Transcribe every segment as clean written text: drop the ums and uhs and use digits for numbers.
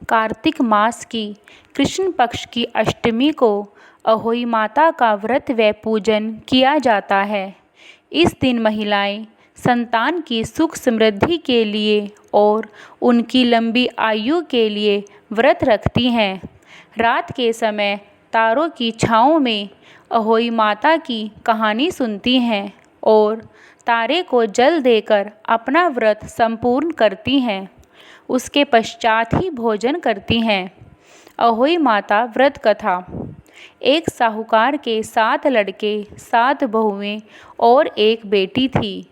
कार्तिक मास की कृष्ण पक्ष की अष्टमी को अहोई माता का व्रत व पूजन किया जाता है। इस दिन महिलाएं संतान की सुख समृद्धि के लिए और उनकी लंबी आयु के लिए व्रत रखती हैं। रात के समय तारों की छाँव में अहोई माता की कहानी सुनती हैं और तारे को जल देकर अपना व्रत संपूर्ण करती हैं। उसके पश्चात ही भोजन करती हैं। अहोई माता व्रत कथा। एक साहूकार के 7 लड़के 7 बहुएं और एक बेटी थी।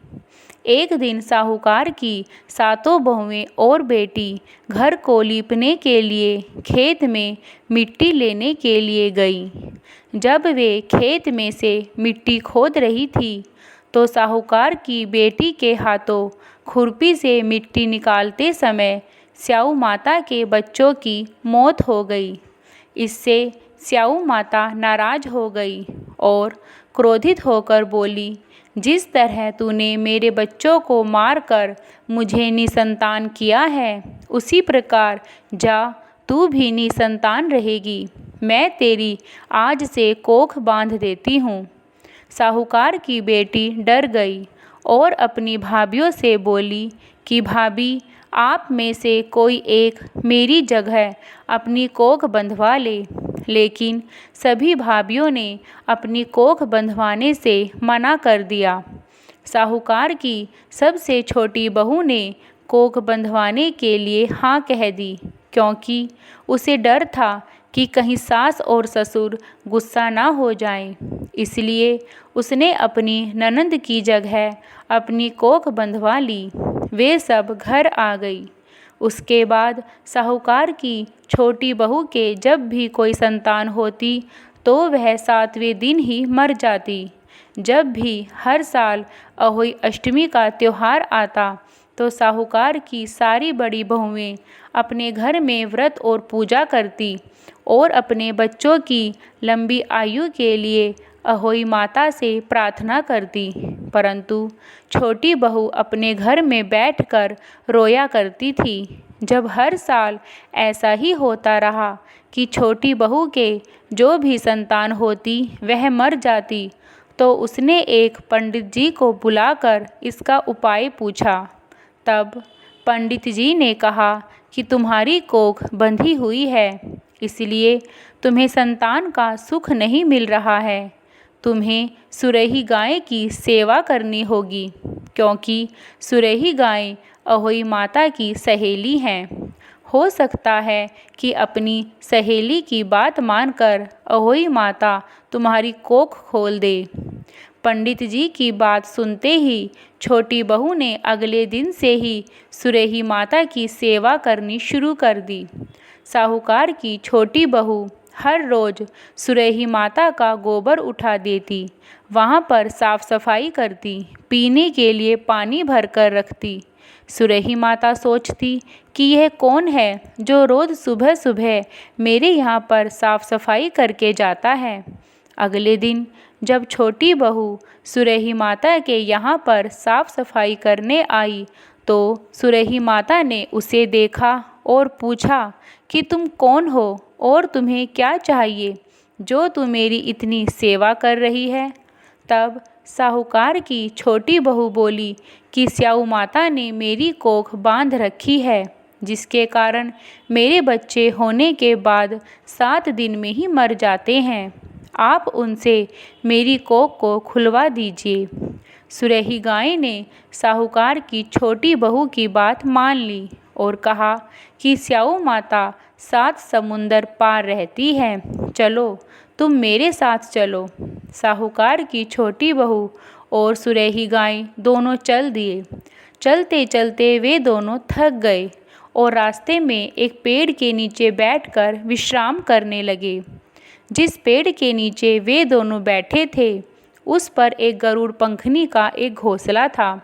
एक दिन साहूकार की 7 बहुएं और बेटी घर को लीपने के लिए खेत में मिट्टी लेने के लिए गई। जब वे खेत में से मिट्टी खोद रही थी तो साहूकार की बेटी के हाथों खुरपी से मिट्टी निकालते समय स्याऊ माता के बच्चों की मौत हो गई। इससे स्याऊ माता नाराज हो गई और क्रोधित होकर बोली, जिस तरह तूने मेरे बच्चों को मारकर मुझे निसंतान किया है, उसी प्रकार जा तू भी निसंतान रहेगी। मैं तेरी आज से कोख बांध देती हूँ। साहूकार की बेटी डर गई और अपनी भाभियों से बोली कि भाभी, आप में से कोई एक मेरी जगह अपनी कोख बंधवा ले। लेकिन सभी भाभियों ने अपनी कोख बंधवाने से मना कर दिया। साहूकार की सबसे छोटी बहू ने कोख बंधवाने के लिए हाँ कह दी, क्योंकि उसे डर था कि कहीं सास और ससुर गुस्सा ना हो जाएं। इसलिए उसने अपनी ननंद की जगह अपनी कोख बंधवा ली। वे सब घर आ गई। उसके बाद साहूकार की छोटी बहू के जब भी कोई संतान होती तो वह 7वें दिन ही मर जाती। जब भी हर साल अहोई अष्टमी का त्यौहार आता तो साहूकार की सारी बड़ी बहुएं अपने घर में व्रत और पूजा करती और अपने बच्चों की लंबी आयु के लिए अहोई माता से प्रार्थना करती, परंतु छोटी बहू अपने घर में बैठकर रोया करती थी। जब हर साल ऐसा ही होता रहा कि छोटी बहू के जो भी संतान होती वह मर जाती, तो उसने एक पंडित जी को बुलाकर इसका उपाय पूछा। तब पंडित जी ने कहा कि तुम्हारी कोख बंधी हुई है, इसलिए तुम्हें संतान का सुख नहीं मिल रहा है। तुम्हें सुरही गाय की सेवा करनी होगी, क्योंकि सुरही गाय अहोई माता की सहेली हैं। हो सकता है कि अपनी सहेली की बात मानकर अहोई माता तुम्हारी कोख खोल दे। पंडित जी की बात सुनते ही छोटी बहू ने अगले दिन से ही सुरही माता की सेवा करनी शुरू कर दी। साहूकार की छोटी बहू हर रोज़ सुरही माता का गोबर उठा देती, वहाँ पर साफ सफाई करती, पीने के लिए पानी भर कर रखती। सुरही माता सोचती कि यह कौन है जो रोज़ सुबह सुबह मेरे यहाँ पर साफ सफाई करके जाता है। अगले दिन जब छोटी बहू सुरही माता के यहाँ पर साफ सफाई करने आई तो सुरही माता ने उसे देखा और पूछा कि तुम कौन हो और तुम्हें क्या चाहिए जो तू मेरी इतनी सेवा कर रही है। तब साहूकार की छोटी बहू बोली कि स्याऊ माता ने मेरी कोख बांध रखी है, जिसके कारण मेरे बच्चे होने के बाद 7 दिन में ही मर जाते हैं। आप उनसे मेरी कोख को खुलवा दीजिए। सुरही गाय ने साहूकार की छोटी बहू की बात मान ली और कहा कि स्याऊ माता 7 समुंदर पार रहती है, चलो तुम मेरे साथ चलो। साहूकार की छोटी बहू और सुरही गाय दोनों चल दिए। चलते चलते वे दोनों थक गए और रास्ते में एक पेड़ के नीचे बैठकर विश्राम करने लगे। जिस पेड़ के नीचे वे दोनों बैठे थे उस पर एक गरुड़ पंखनी का एक घोंसला था।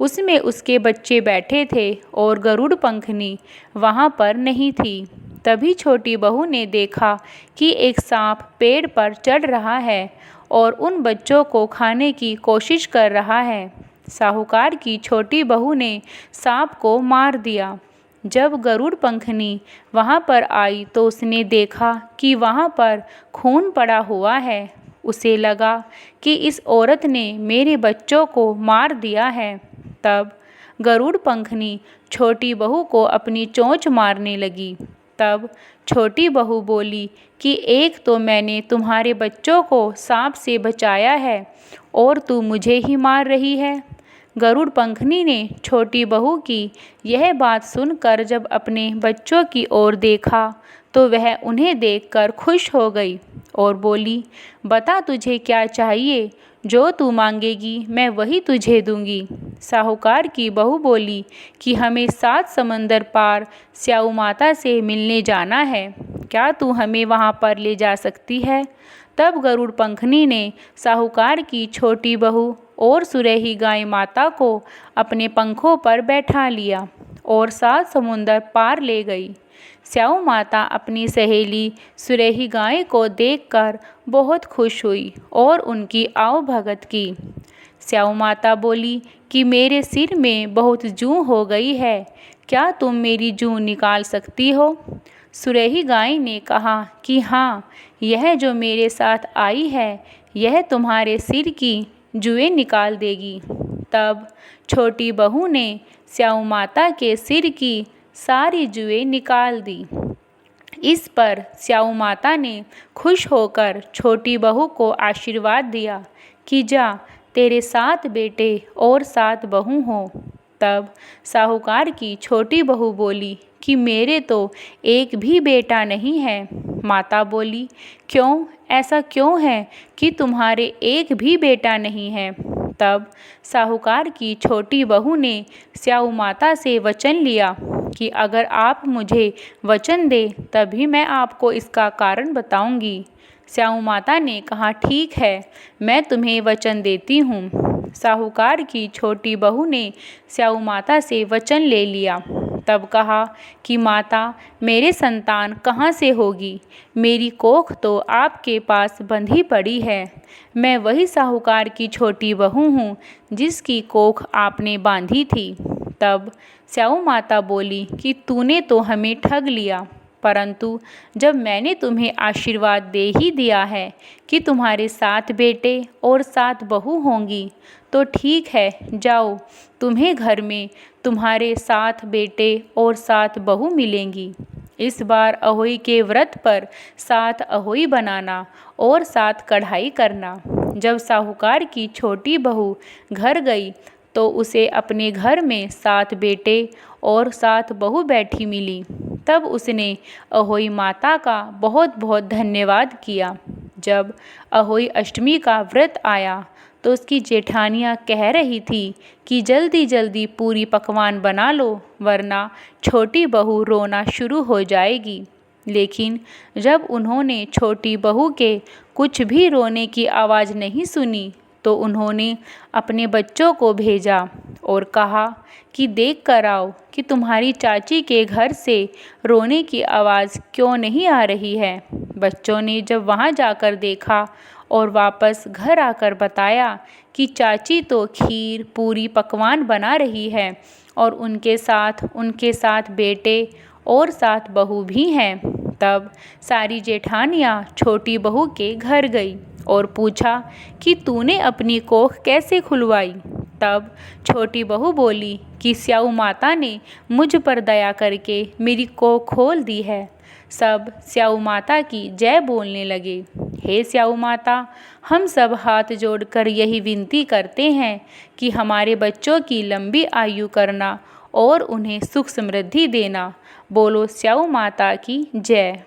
उसमें उसके बच्चे बैठे थे और गरुड़ पंखनी वहाँ पर नहीं थी। तभी छोटी बहू ने देखा कि एक सांप पेड़ पर चढ़ रहा है और उन बच्चों को खाने की कोशिश कर रहा है। साहूकार की छोटी बहू ने सांप को मार दिया। जब गरुड़ पंखनी वहाँ पर आई तो उसने देखा कि वहाँ पर खून पड़ा हुआ है। उसे लगा कि इस औरत ने मेरे बच्चों को मार दिया है। तब गरुड़ पंखनी छोटी बहू को अपनी चोंच मारने लगी। तब छोटी बहू बोली कि एक तो मैंने तुम्हारे बच्चों को सांप से बचाया है और तू मुझे ही मार रही है। गरुड़ पंखनी ने छोटी बहू की यह बात सुनकर जब अपने बच्चों की ओर देखा तो वह उन्हें देखकर खुश हो गई और बोली, बता तुझे क्या चाहिए, जो तू मांगेगी मैं वही तुझे दूंगी। साहूकार की बहू बोली कि हमें 7 समंदर पार स्याऊ माता से मिलने जाना है, क्या तू हमें वहाँ पर ले जा सकती है। तब गरुड़ पंखनी ने साहूकार की छोटी बहू और सुरेही गाय माता को अपने पंखों पर बैठा लिया और 7 समुंदर पार ले गई। स्याऊ माता अपनी सहेली सुरेही गाय को देखकर बहुत खुश हुई और उनकी आवभगत की। स्याऊ माता बोली कि मेरे सिर में बहुत जूं हो गई है, क्या तुम मेरी जूं निकाल सकती हो। सुरेही गाय ने कहा कि हाँ, यह जो मेरे साथ आई है यह तुम्हारे सिर की जुएं निकाल देगी। तब छोटी बहू ने स्याऊ माता के सिर की सारी जुएं निकाल दी। इस पर स्याऊ माता ने खुश होकर छोटी बहू को आशीर्वाद दिया कि जा, तेरे 7 बेटे और 7 बहू हों। तब साहूकार की छोटी बहू बोली कि मेरे तो एक भी बेटा नहीं है। माता बोली, क्यों, ऐसा क्यों है कि तुम्हारे एक भी बेटा नहीं है। तब साहूकार की छोटी बहू ने स्याऊ माता से वचन लिया कि अगर आप मुझे वचन दे तभी मैं आपको इसका कारण बताऊंगी। स्याऊ माता ने कहा, ठीक है, मैं तुम्हें वचन देती हूँ। साहूकार की छोटी बहू ने स्याऊ माता से वचन ले लिया। तब कहा कि माता, मेरे संतान कहाँ से होगी, मेरी कोख तो आपके पास बंधी पड़ी है। मैं वही साहूकार की छोटी बहू हूँ जिसकी कोख आपने बांधी थी। तब स्याऊ माता बोली कि तूने तो हमें ठग लिया, परंतु जब मैंने तुम्हें आशीर्वाद दे ही दिया है कि तुम्हारे 7 बेटे और 7 बहू होंगी तो ठीक है, जाओ, तुम्हें घर में तुम्हारे 7 बेटे और 7 बहू मिलेंगी। इस बार अहोई के व्रत पर 7 अहोई बनाना और 7 कढ़ाई करना। जब साहूकार की छोटी बहू घर गई तो उसे अपने घर में 7 बेटे और 7 बहू बैठी मिली। तब उसने अहोई माता का बहुत बहुत धन्यवाद किया। जब अहोई अष्टमी का व्रत आया तो उसकी जेठानियाँ कह रही थी कि जल्दी जल्दी पूरी पकवान बना लो वरना छोटी बहू रोना शुरू हो जाएगी। लेकिन जब उन्होंने छोटी बहू के कुछ भी रोने की आवाज़ नहीं सुनी तो उन्होंने अपने बच्चों को भेजा और कहा कि देख कर आओ कि तुम्हारी चाची के घर से रोने की आवाज़ क्यों नहीं आ रही है। बच्चों ने जब वहाँ जाकर देखा और वापस घर आकर बताया कि चाची तो खीर पूरी पकवान बना रही है और उनके साथ बेटे और 7 बहू भी हैं। तब सारी जेठानियाँ छोटी बहू के घर गई और पूछा कि तूने अपनी कोख कैसे खुलवाई। तब छोटी बहू बोली कि स्याऊ माता ने मुझ पर दया करके मेरी कोख खोल दी है। सब स्याऊ माता की जय बोलने लगे। हे स्याऊ माता, हम सब हाथ जोड़कर यही विनती करते हैं कि हमारे बच्चों की लंबी आयु करना और उन्हें सुख समृद्धि देना। बोलो स्याऊ माता की जय।